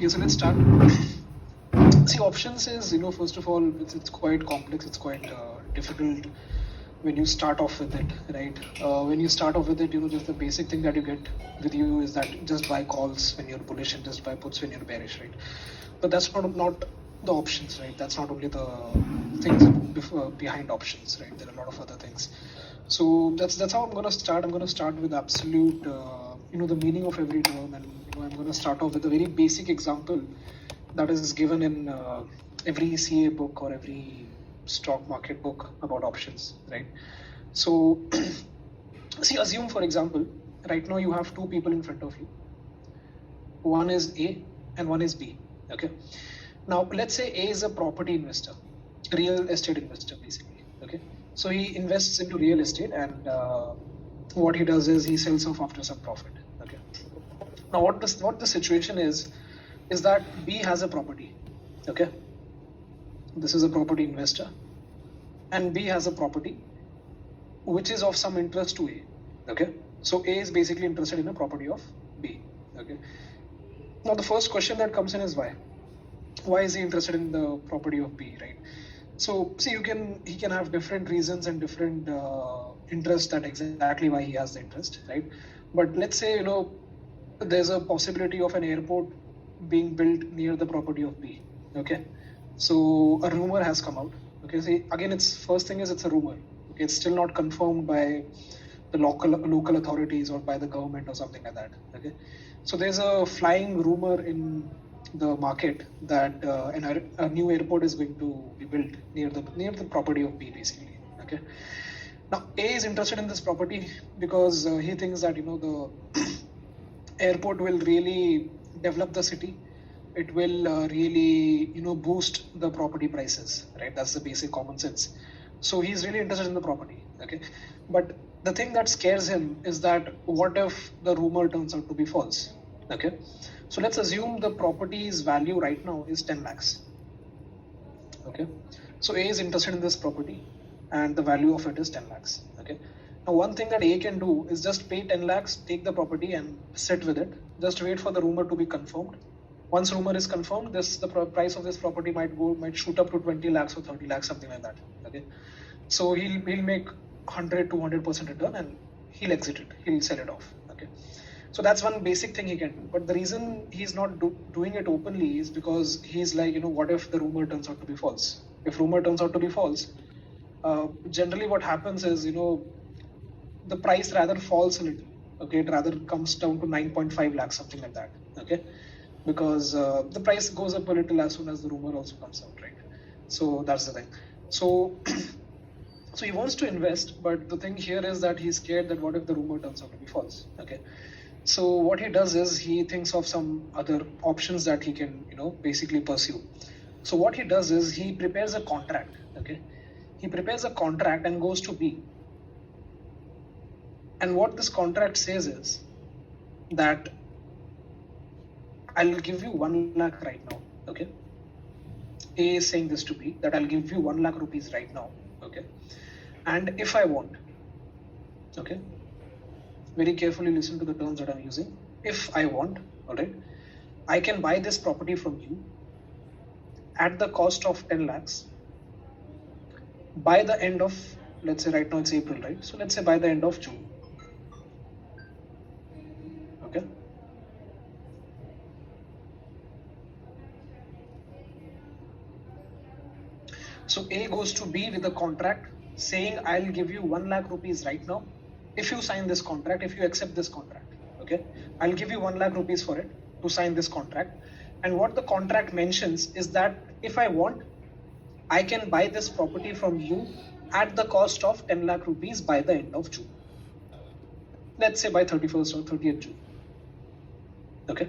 Okay, so let's start. See, options is, first of all, it's quite complex. It's quite difficult when you start off with it, right? When you start off with it, just the basic thing that you get with you is that just buy calls when you're bullish and just buy puts when you're bearish, right? But that's not the options, right? That's not only the things behind options, right? There are a lot of other things. So that's how I'm going to start. I'm going to start with absolute, the meaning of every term, and I'm going to start off with a very basic example that is given in every CA book or every stock market book about options, right? So, see, assume for example, right now you have two people in front of you. One is A and one is B. Okay. Now let's say A is a property investor, real estate investor, basically. Okay. So he invests into real estate, and what he does is he sells off after some profit. Okay. Now what the situation is that B has a property. Okay. This is a property investor, and B has a property which is of some interest to A. Okay. So A is basically interested in a property of B. Okay. Now the first question that comes in is why? Why is he interested in the property of B, right? So see, he can have different reasons and different interests that exactly why he has the interest, right? But let's say there's a possibility of an airport being built near the property of B. Okay, so a rumor has come out. Okay, see, again, it's a rumor. Okay, it's still not confirmed by the local authorities or by the government or something like that. Okay, so there's a flying rumor in the market that a new airport is going to be built near the property of B, basically. Okay, now A is interested in this property because he thinks that the airport will really develop the city. It will really boost the property prices, right? That's the basic common sense. So he's really interested in the property. Okay, but the thing that scares him is that what if the rumor turns out to be false? Okay, so let's assume the property's value right now is 10 lakhs. Okay, so A is interested in this property and the value of it is 10 lakhs. Okay, now one thing that A can do is just pay 10 lakhs, take the property and sit with it. Just wait for the rumor to be confirmed. Once rumor is confirmed, the price of this property might shoot up to 20 lakhs or 30 lakhs, something like that. Okay, so he'll make 100-200% return and he'll exit it. He'll sell it off. Okay, so that's one basic thing he can do. But the reason he's not doing it openly is because he's like, what if the rumor turns out to be false? If rumor turns out to be false, generally what happens is, the price rather falls a little. Okay, it rather comes down to 9.5 lakhs, something like that. Okay, because the price goes up a little as soon as the rumor also comes out, right? So that's the thing. So so he wants to invest, but the thing here is that he's scared that what if the rumor turns out to be false? Okay, so what he does is he thinks of some other options that he can basically pursue. So what he does is he prepares a contract. Okay, he prepares a contract and goes to B. And what this contract says is that I'll give you 1 lakh right now. Okay, A is saying this to B, that I'll give you 1 lakh rupees right now. Okay, and if I want, okay, very carefully listen to the terms that I'm using. If I want, all right, I can buy this property from you at the cost of 10 lakhs by the end of, let's say right now it's April, right? So let's say by the end of June. Okay, so A goes to B with a contract saying I'll give you 1 lakh rupees right now if you sign this contract, if you accept this contract. Okay, I'll give you 1 lakh rupees for it to sign this contract. And what the contract mentions is that if I want, I can buy this property from you at the cost of 10 lakh rupees by the end of June. Let's say by 31st or 30th June. Okay,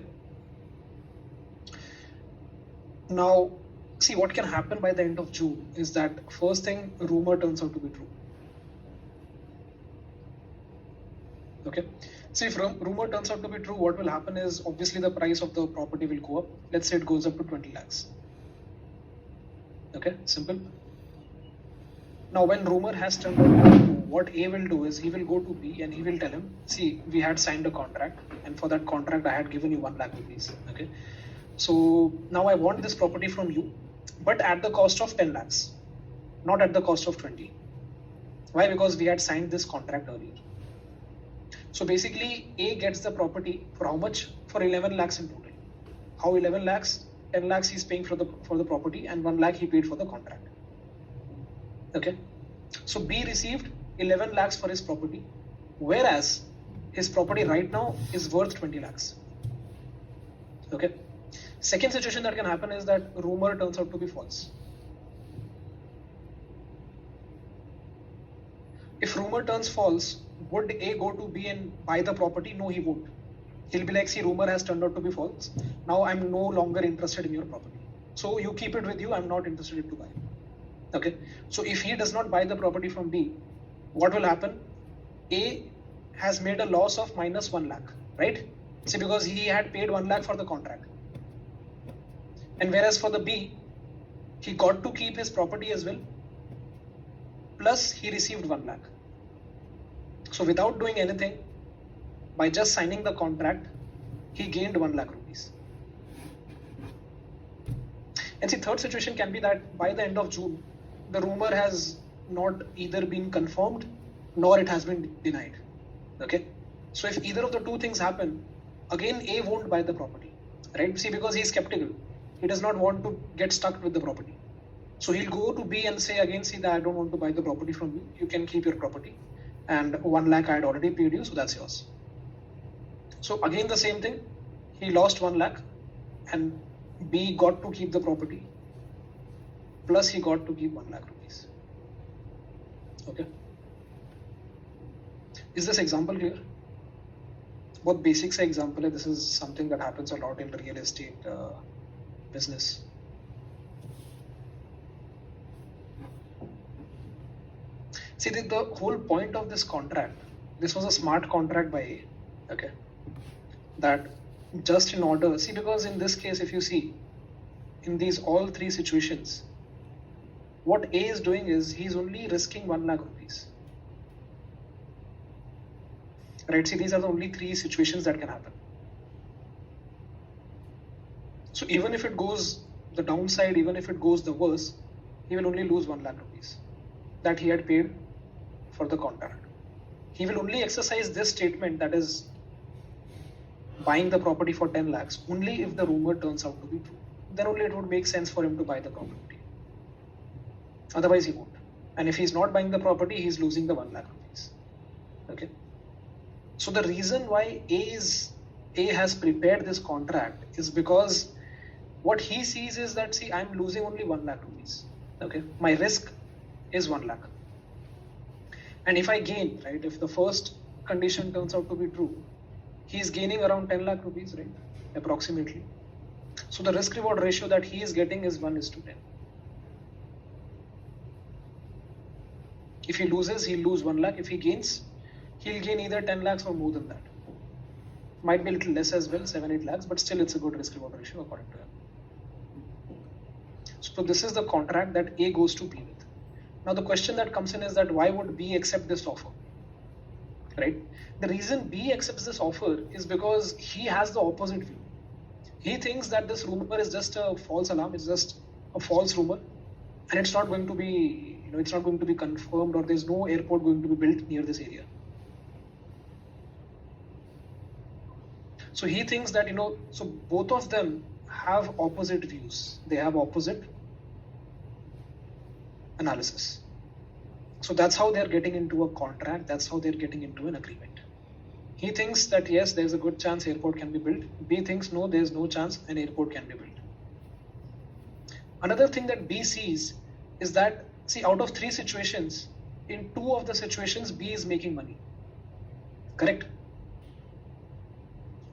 now see, what can happen by the end of June is that first thing, rumor turns out to be true. Okay, so if rumor turns out to be true, what will happen is obviously the price of the property will go up. Let's say it goes up to 20 lakhs. Okay, simple. Now when rumor has turned out to, what A will do is he will go to B and he will tell him, see, we had signed a contract and for that contract I had given you 1 lakh rupees. Okay, So now I want this property from you, but at the cost of 10 lakhs, not at the cost of 20. Why? Because we had signed this contract earlier. So basically, A gets the property for how much? For 11 lakhs in total. How 11 lakhs? 10 lakhs he's paying for the property, and 1 lakh he paid for the contract. Okay. So B received 11 lakhs for his property, whereas his property right now is worth 20 lakhs. Okay. Second situation that can happen is that rumor turns out to be false. If rumor turns false, would A go to B and buy the property? No, he won't. He'll be like, see, rumor has turned out to be false. Now I'm no longer interested in your property. So you keep it with you. I'm not interested to buy. Okay. So if he does not buy the property from B, what will happen? A has made a loss of minus 1 lakh, right? See, because he had paid 1 lakh for the contract. And whereas for the B, he got to keep his property as well. Plus he received 1 lakh. So without doing anything, by just signing the contract, he gained 1 lakh rupees. And see, third situation can be that by the end of June, the rumor has not either been confirmed nor it has been denied. Okay. So if either of the two things happen, again A won't buy the property, right? See, because he's skeptical. He does not want to get stuck with the property. So he'll go to B and say again, see that I don't want to buy the property from you. You can keep your property. And 1 lakh I had already paid you, so that's yours. So again the same thing. He lost 1 lakh and B got to keep the property. Plus he got to keep 1 lakh rupees. Okay. Is this example clear? बहुत basic सा example है. This is something that happens a lot in real estate business. See, the whole point of this contract, this was a smart contract by A, okay, that just in order, see, because in this case, if you see, in these all three situations, what A is doing is, he's only risking 1 lakh rupees. Right, see, these are the only three situations that can happen. So even if it goes the downside, even if it goes the worst, he will only lose 1 lakh rupees that he had paid for the contract. He will only exercise this statement, that is buying the property for 10 lakhs, only if the rumor turns out to be true. Then only it would make sense for him to buy the property. Otherwise he won't. And if he's not buying the property, he's losing the 1 lakh rupees. Okay. So the reason why A has prepared this contract is because what he sees is that, see, I'm losing only 1 lakh rupees. Okay. My risk is 1 lakh. And if I gain, right, if the first condition turns out to be true, he is gaining around 10 lakh rupees, right, approximately. So the risk reward ratio that he is getting is 1:10. If he loses, he'll lose 1 lakh. If he gains, he'll gain either 10 lakhs or more than that. Might be a little less as well, 7-8 lakhs, but still it's a good risk reward ratio according to him. So this is the contract that A goes to B with. Now the question that comes in is that why would B accept this offer, right? The reason B accepts this offer is because he has the opposite view. He thinks that this rumor is just a false alarm, it's just a false rumor, and it's not going to be, it's not going to be confirmed, or there's no airport going to be built near this area. So he thinks that, so both of them have opposite views. They have opposite analysis. So that's how they're getting into a contract. That's how they're getting into an agreement. He thinks that yes, there's a good chance airport can be built. B thinks no, there's no chance an airport can be built. Another thing that B sees is that, see, out of 3 situations, in 2 of the situations, B is making money. Correct?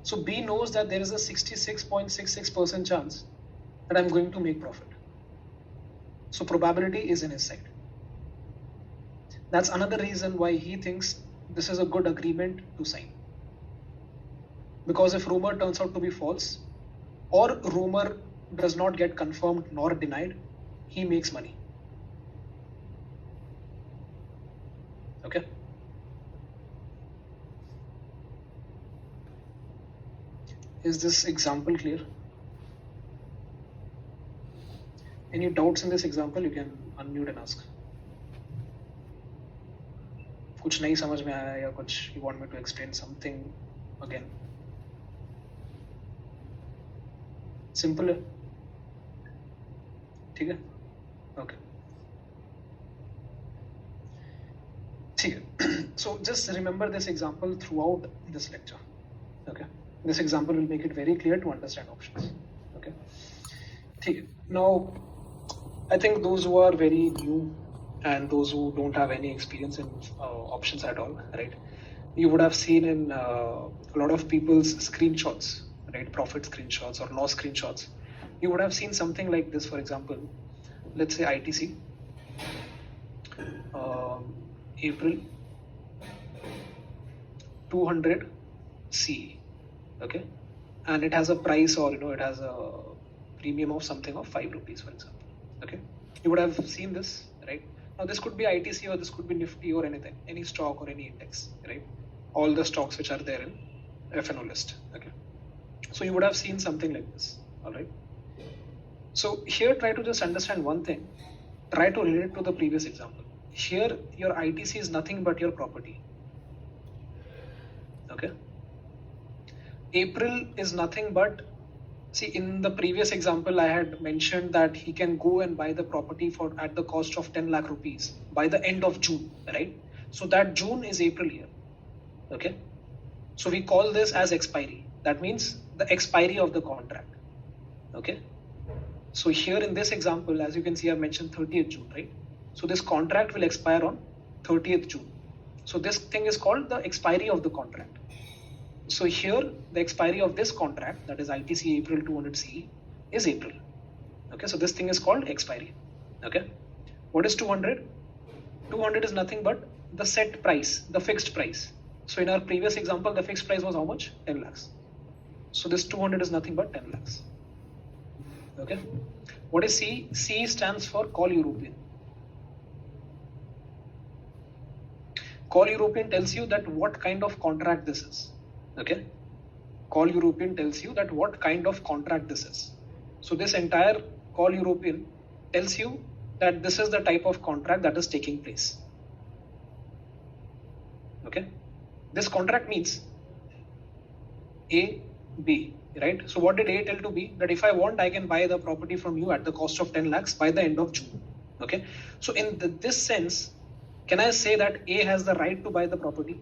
So B knows that there is a 66.66% chance that I'm going to make profit. So probability is in his side. That's another reason why he thinks this is a good agreement to sign. Because if rumor turns out to be false, or rumor does not get confirmed nor denied, he makes money. Okay. Is this example clear? Any doubts in this example? You can unmute and ask. कुछ नहीं समझ में आया या कुछ you want me to explain something again? Simple है, ठीक है? Okay. ठीक है. So just remember this example throughout this lecture. Okay. This example will make it very clear to understand options. Okay. ठीक है. Now, I think those who are very new and those who don't have any experience in options at all, right? You would have seen in a lot of people's screenshots, right? Profit screenshots or loss screenshots. You would have seen something like this, for example. Let's say ITC, April 200 CE, okay? And it has a price, or it has a premium of something of 5 rupees, for example, okay? You would have seen this, right? Now this could be ITC or this could be Nifty or anything, any stock or any index, right? All the stocks which are there in FNO list, okay? So you would have seen something like this, all right? So here try to just understand one thing, try to relate it to the previous example. Here your ITC is nothing but your property, okay? April is nothing but, see, in the previous example I had mentioned that he can go and buy the property for at the cost of 10 lakh rupees by the end of June, right? So that June is April here, okay? So we call this as expiry. That means the expiry of the contract, okay? So here in this example, as you can see, I've mentioned 30th June, right? So this contract will expire on 30th June. So this thing is called the expiry of the contract. So here the expiry of this contract, that is ITC April 200 CE, is April. Okay, so this thing is called expiry. Okay, what is 200? 200 is nothing but the set price, the fixed price. So in our previous example, the fixed price was how much? 10 lakhs. So this 200 is nothing but 10 lakhs. Okay, what is C? C stands for call European. Call European tells you that what kind of contract this is. Okay, call European tells you that what kind of contract this is. So this entire call European tells you that this is the type of contract that is taking place. Okay, this contract means A, B, right? So what did A tell to B? That if I want, I can buy the property from you at the cost of 10 lakhs by the end of June. Okay, so in this sense, can I say that A has the right to buy the property?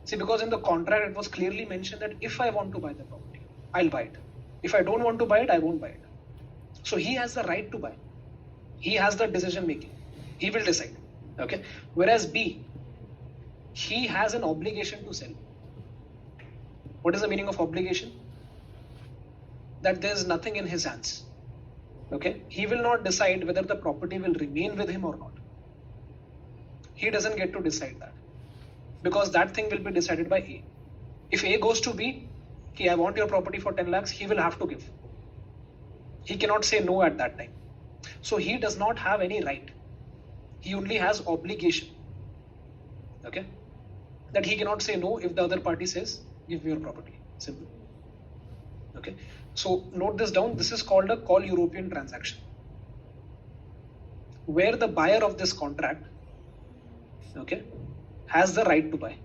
See, because in the contract it was clearly mentioned that if I want to buy the property, I'll buy it. If I don't want to buy it, I won't buy it. So he has the right to buy. He has the decision making. He will decide. Okay. Whereas B, he has an obligation to sell. What is the meaning of obligation? That there is nothing in his hands. Okay. He will not decide whether the property will remain with him or not. He doesn't get to decide that, because that thing will be decided by A. If A goes to B, okay, I want your property for 10 lakhs, he will have to give. He cannot say no at that time. So he does not have any right. He only has obligation. Okay? That he cannot say no if the other party says, give me your property. Simple. Okay? So note this down. This is called a call European transaction, where the buyer of this contract, okay, has the right to buy,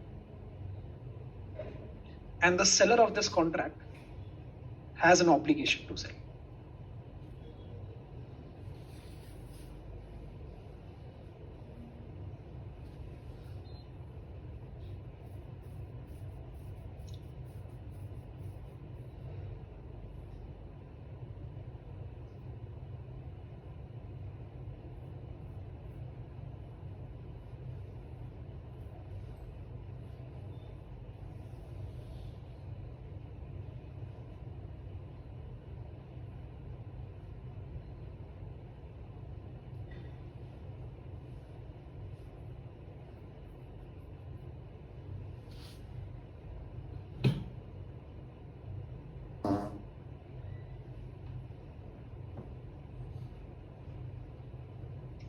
and the seller of this contract has an obligation to sell.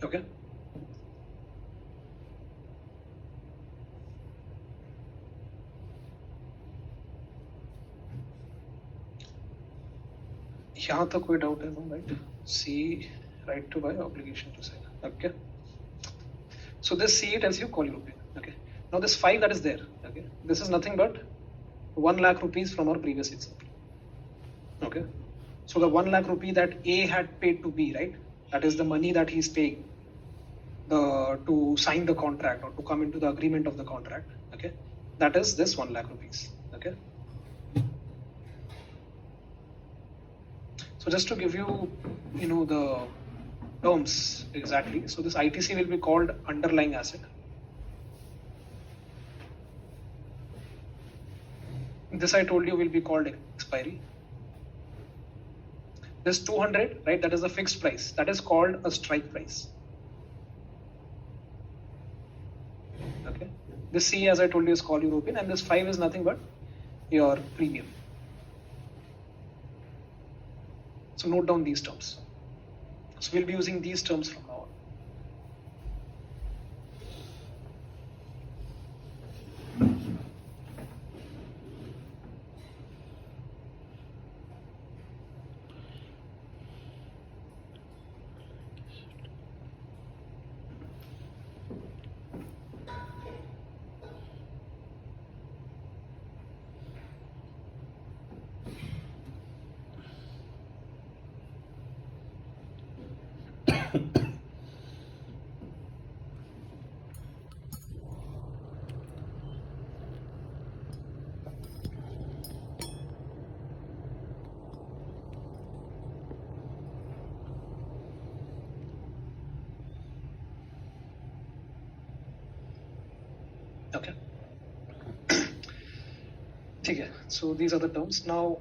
Okay. यहाँ तक कोई doubt है no right? C right to buy, obligation to sell. Okay. So this C tells you call European. Okay. Now this 5 that is there. Okay. This is nothing but 1 lakh rupees from our previous example. Okay. So the 1 lakh rupee that A had paid to B, right? That is the money that he's paying to sign the contract or to come into the agreement of the contract. Okay. That is this 1 lakh rupees. Okay. So just to give you, the terms exactly. So this ITC will be called underlying asset. This I told you will be called expiry. This 200, right? That is the fixed price. That is called a strike price. Okay. This C, as I told you, is called European, and this 5 is nothing but your premium. So note down these terms. So we'll be using these terms from now on. Okay. Okay. So these are the terms. Now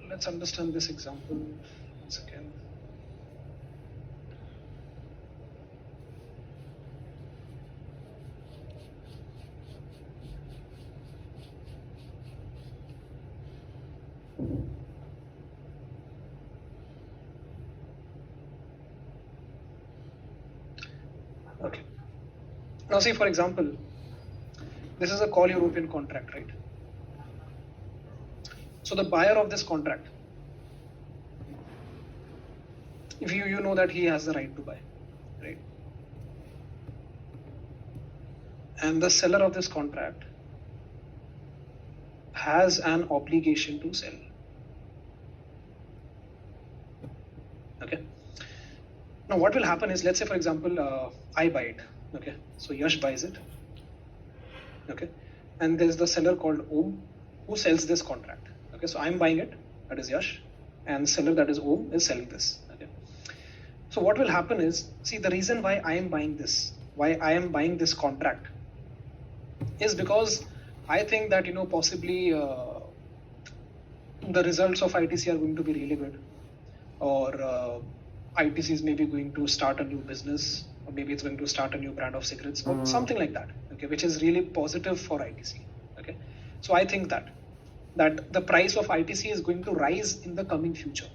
let's understand this example once again. Okay. Now see, for example, this is a call European contract, right? So the buyer of this contract, if you know that he has the right to buy, right? And the seller of this contract has an obligation to sell. Okay. Now what will happen is, let's say for example, I buy it. Okay. So Yash buys it. Okay. And there's the seller called Om who sells this contract. Okay. So I'm buying it, that is Yash, and seller, that is Om, is selling this. Okay. So what will happen is, see, the reason why I am buying this, why I am buying this contract, is because I think that possibly the results of ITC are going to be really good, or ITC is maybe going to start a new business, or maybe it's going to start a new brand of cigarettes, or something like that. Okay, which is really positive for ITC. Okay, so I think that the price of ITC is going to rise in the coming future.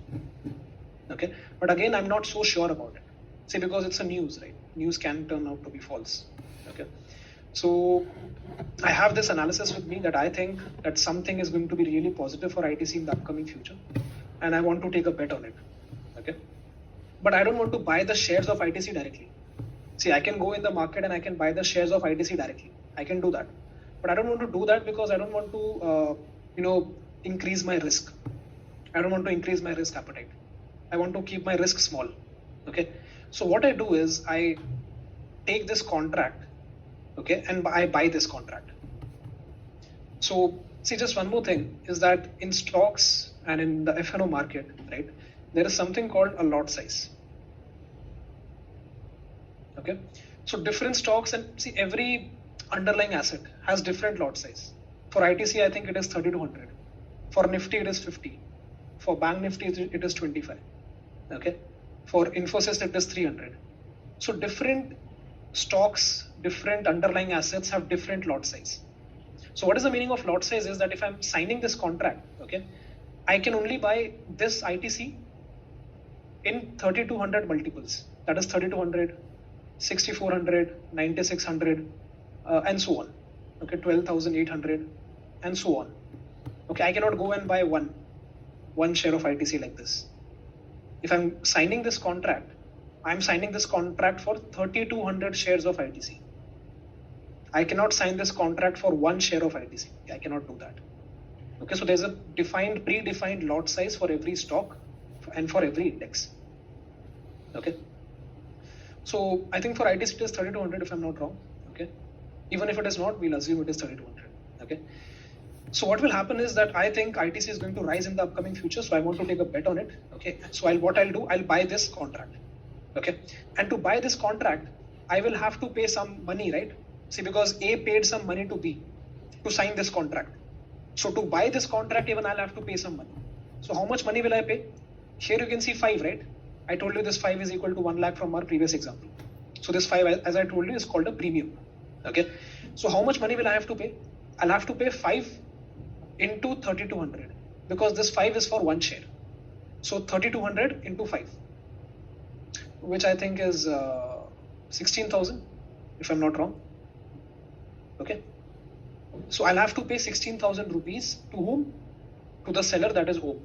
Okay, but again, I'm not so sure about it. See, because it's a news, right? News can turn out to be false. Okay, so I have this analysis with me that I think that something is going to be really positive for ITC in the upcoming future, and I want to take a bet on it. Okay, but I don't want to buy the shares of ITC directly. See, I can go in the market and I can buy the shares of ITC directly. I can do that, but I don't want to do that because I don't want to, increase my risk. I don't want to increase my risk appetite. I want to keep my risk small. Okay, so what I do is I take this contract, okay, and I buy this contract. So see, just one more thing is that in stocks and in the F&O market, right, there is something called a lot size. Okay, so different stocks, and see, every underlying asset has different lot size. For ITC, I think it is 30 to 100. For Nifty, it is 50. For Bank Nifty, it is 25. Okay, for Infosys, it is 300. So different stocks, different underlying assets have different lot size. So what is the meaning of lot size is that if I'm signing this contract, okay, I can only buy this ITC in 3200 multiples. That is 3200, 6400, 9600, and so on. Okay, 12,800, and so on. Okay, I cannot go and buy one share of ITC like this. if I'm signing this contract, I'm signing this contract for 3200 shares of ITC. I cannot sign this contract for 1 share of ITC. I cannot do that. Okay, so there's a predefined lot size for every stock and for every index. Okay, so I think for ITC it is 3200 if I'm not wrong. Okay, even if it is not, we'll assume it is 3200. Okay, so what will happen is that I think ITC is going to rise in the upcoming future, so I want to take a bet on it. Okay, so what I'll do, I'll buy this contract. Okay, and to buy this contract, I will have to pay some money, right? See, because A paid some money to B to sign this contract. So to buy this contract, even I'll have to pay some money. So how much money will I pay? Here you can see 5, right? I told you this 5 is equal to 1 lakh from our previous example. So this 5, as I told you, is called a premium. Okay. So how much money will I have to pay? I'll have to pay 5 into 3200 because this 5 is for 1 share. So 3200 into 5, which I think is 16,000 if I'm not wrong. Okay. So I'll have to pay 16,000 rupees to whom? To the seller, that is O.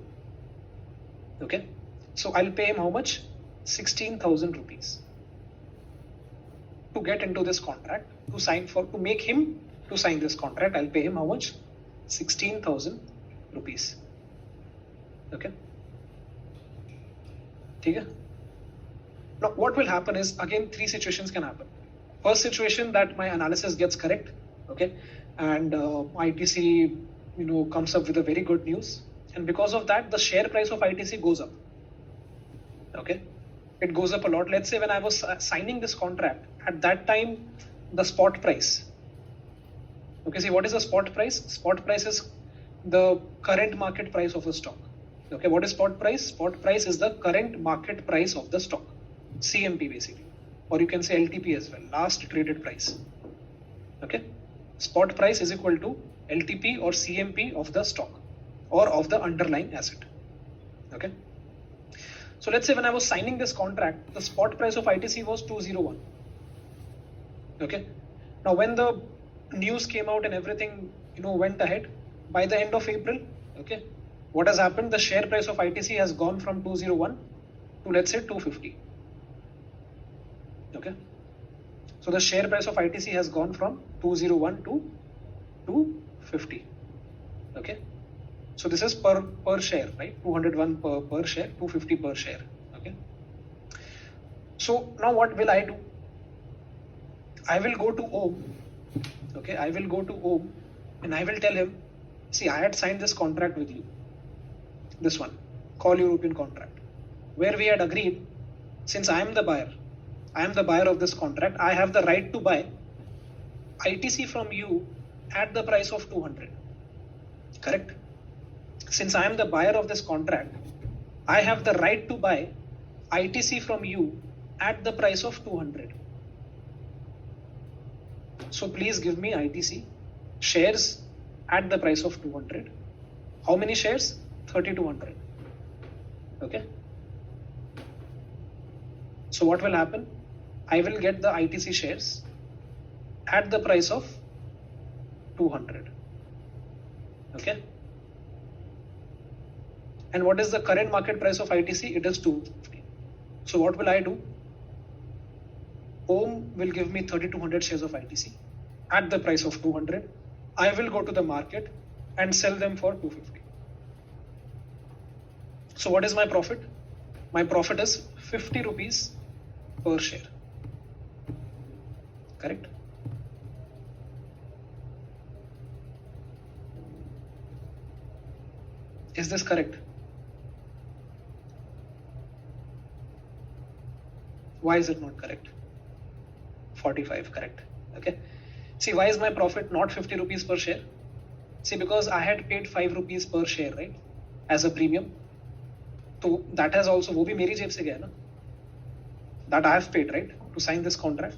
Okay. So I'll pay him how much? 16,000 rupees to get into this contract, to make him to sign this contract. I'll pay him how much? 16,000 rupees. Okay. Okay. Now what will happen is, again, 3 situations can happen. First situation, that my analysis gets correct. Okay. And ITC, comes up with a very good news, and because of that, the share price of ITC goes up. Okay, it goes up a lot. Let's say when I was signing this contract, at that time, the spot price. Okay, see, what is the spot price? Spot price is the current market price of a stock. Okay, what is spot price? Spot price is the current market price of the stock, CMP basically, or you can say LTP as well, last traded price. Okay. Spot price is equal to LTP or CMP of the stock or of the underlying asset. Okay. So let's say when I was signing this contract, the spot price of ITC was 201. Okay. Now when the news came out and everything, went ahead, by the end of April, okay, what has happened? The share price of ITC has gone from 201 to, let's say, 250. Okay. So the share price of ITC has gone from 201 to 250. Okay. So this is per share, right? 201 per share, 250 per share. Okay. So now what will I do? I will go to Om. Okay. I will go to Om and I will tell him, see, I had signed this contract with you. This one, Call European contract, where we had agreed, since I am the buyer of this contract, I have the right to buy ITC from you at the price of 200. Correct? Since I am the buyer of this contract, I have the right to buy ITC from you at the price of 200. So please give me ITC shares at the price of 200. How many shares? 3200. Okay. So what will happen? I will get the ITC shares at the price of 200. Okay. And what is the current market price of ITC? It is 250. So what will I do? Om will give me 3200 shares of ITC at the price of 200. I will go to the market and sell them for 250. So what is my profit? My profit is 50 rupees per share. Correct? Is this correct? Why is it not correct? 45, correct. Okay. See, why is my profit not 50 rupees per share? See, because I had paid 5 rupees per share, right? As a premium. So that has also, वो भी मेरी जेब से गया ना? That I have paid, right? To sign this contract.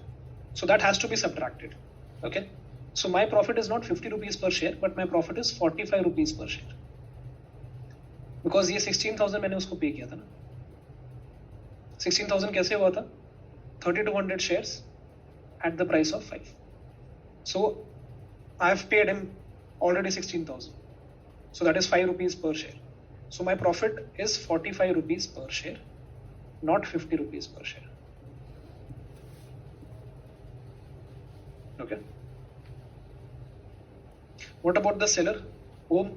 So that has to be subtracted. Okay. So my profit is not 50 rupees per share, but my profit is 45 rupees per share. Because ये 16,000 मैंने उसको पे किया था ना. 16,000 कैसे हुआ था? 3200 shares at the price of 5. So I have paid him already 16,000. So that is 5 rupees per share. So my profit is 45 rupees per share not 50 rupees per share. Okay. What about the seller, Om?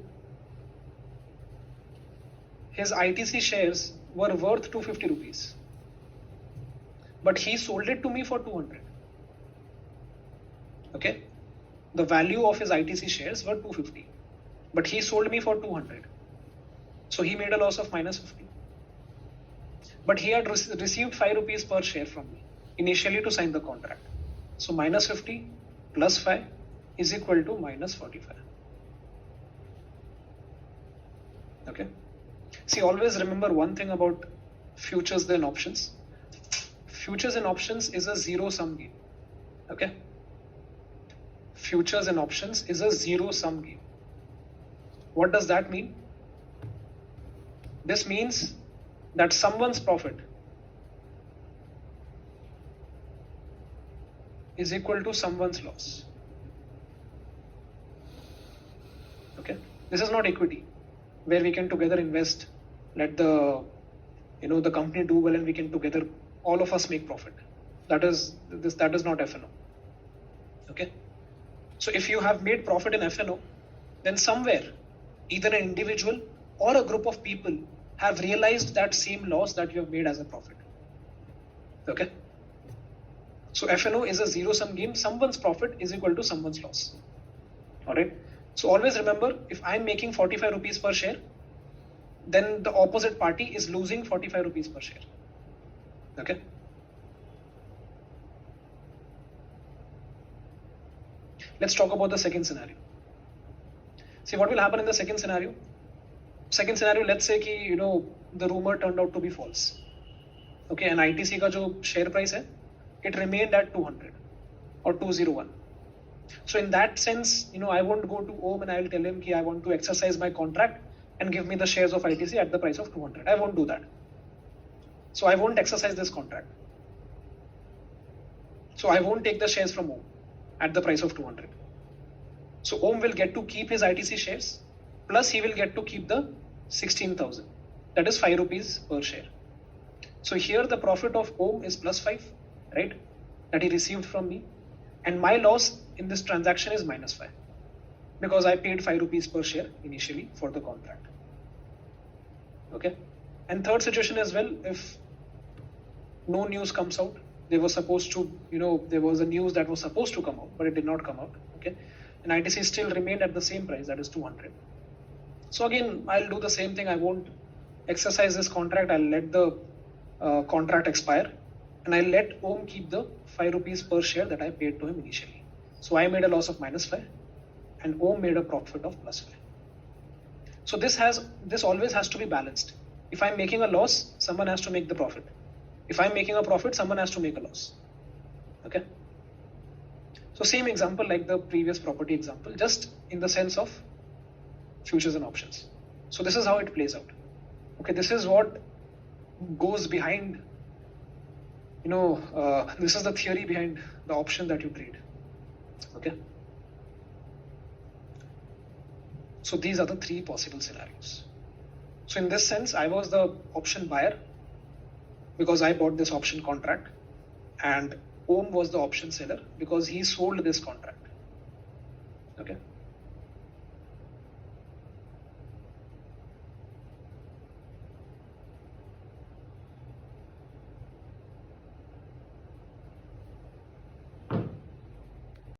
His ITC shares were worth 250 rupees, but he sold it to me for 200. Okay, the value of his ITC shares were 250, but he sold me for 200. So he made a loss of minus 50. But he had received 5 rupees per share from me initially to sign the contract. So minus 50 plus 5 is equal to minus 45. Okay. See, always remember one thing about futures and options. Futures and options is a zero-sum game. Okay. Futures and options is a zero-sum game. What does that mean? This means that someone's profit is equal to someone's loss. Okay. This is not equity, where we can together invest, let the company do well, and we can together, all of us make profit. That is not FNO. Okay. So if you have made profit in FNO, then somewhere, either an individual or a group of people have realized that same loss that you have made as a profit. Okay. So FNO is a zero-sum game. Someone's profit is equal to someone's loss. All right. So always remember, if I'm making 45 rupees per share, then the opposite party is losing 45 rupees per share. Okay. Let's talk about the second scenario. See what will happen in the second scenario. Second scenario, let's say ki, the rumor turned out to be false. Okay, and ITC ka jo share price hai, it remained at 200 or 201. So in that sense, I won't go to Om and I will tell him ki I want to exercise my contract and give me the shares of ITC at the price of 200. I won't do that. So I won't exercise this contract. So I won't take the shares from Om at the price of 200. So Om will get to keep his ITC shares, plus he will get to keep the 16,000. That is 5 rupees per share. So here the profit of Om is plus 5, right? That he received from me. And my loss in this transaction is minus 5. Because I paid 5 rupees per share initially for the contract. Okay. And third situation as well, if no news comes out, they were supposed to, there was a news that was supposed to come out, but it did not come out. Okay. And ITC still remained at the same price, that is 200. So again, I'll do the same thing. I won't exercise this contract. I'll let the contract expire, and I'll let Om keep the 5 rupees per share that I paid to him initially. So I made a loss of minus 5, and Om made a profit of plus 5. So this always has to be balanced. If I'm making a loss, someone has to make the profit. If I'm making a profit, someone has to make a loss. Okay. So same example like the previous property example, just in the sense of futures and options. So this is how it plays out. Okay, this is what goes behind, this is the theory behind the option that you trade. Okay. So these are the 3 possible scenarios. So in this sense, I was the option buyer because I bought this option contract, and Om was the option seller because he sold this contract. Okay.